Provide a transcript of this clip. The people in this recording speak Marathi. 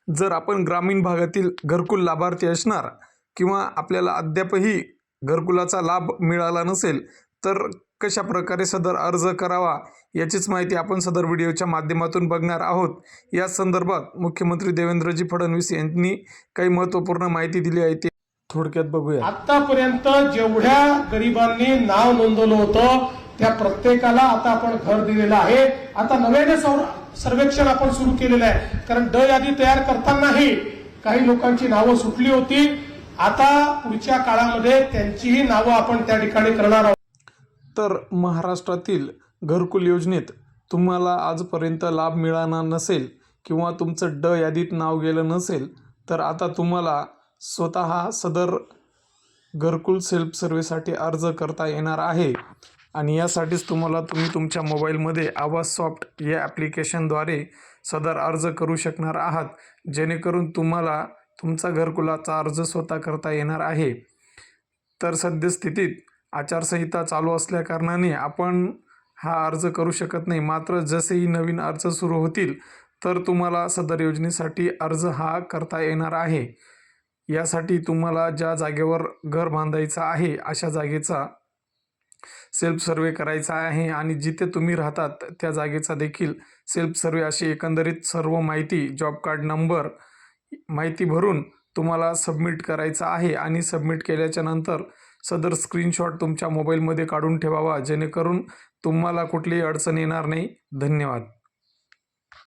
जर आपण ग्रामीण भागातील घरकुल लाभार्थी असणार किंवा आपल्याला अद्यापही घरकुलाचा लाभ मिळाला नसेल तर कशा प्रकारे सदर अर्ज करावा याचीच माहिती आपण सदर व्हिडिओच्या माध्यमातून बघणार आहोत। या संदर्भात मुख्यमंत्री देवेंद्रजी फडणवीस यांनी काही महत्त्वपूर्ण माहिती दिली आहे ते थोडक्यात बघूया। आतापर्यंत जेवढ्या गरिबांनी नाव नोंदवलं होतं त्या प्रत्येकाला आता आपण घर दिलेलं आहे। आता नव्याने सर्वेक्षण आपण सुरू केलेलं आहे, कारण ड यादी तयार करतानाही काही लोकांची नावं सुटली होती। आता पुढच्या काळामध्ये त्यांचीही नावं आपण त्या ठिकाणी करणार आहोत। तर महाराष्ट्रातील घरकुल योजनेत तुम्हाला आजपर्यंत लाभ मिळाला नसेल किंवा तुमचं ड यादीत नाव गेलं नसेल तर आता तुम्हाला स्वतः सदर घरकुल सेल्फ सर्व्हेसाठी अर्ज करता येणार आहे। आणि यासाठीच तुम्ही तुमच्या मोबाईलमध्ये आवाज सॉफ्ट या ॲप्लिकेशनद्वारे सदर अर्ज करू शकणार आहात, जेणेकरून तुम्हाला तुमचा घरकुलाचा अर्ज स्वतः करता येणार आहे। तर सद्यस्थितीत आचारसंहिता चालू असल्याकारणाने आपण हा अर्ज करू शकत नाही, मात्र जसेही नवीन अर्ज सुरू होतील तर तुम्हाला सदर योजनेसाठी अर्ज हा करता येणार आहे। यासाठी तुम्हाला ज्या जागेवर घर बांधायचं आहे अशा जागेचा सेल्फ सर्वे करायचा आहे आणि जिथे तुम्ही राहतात त्या जागेचा देखील सेल्फ सर्वे अशी एकंदरीत सर्व माहिती, जॉब कार्ड नंबर माहिती भरून तुम्हाला सबमिट करायचा आहे। आणि सबमिट केल्याच्या नंतर सदर स्क्रीनशॉट तुमच्या मोबाईलमध्ये काढून ठेवावा, जेणेकरून तुम्हाला कुठलीही अडचण येणार नाही। धन्यवाद।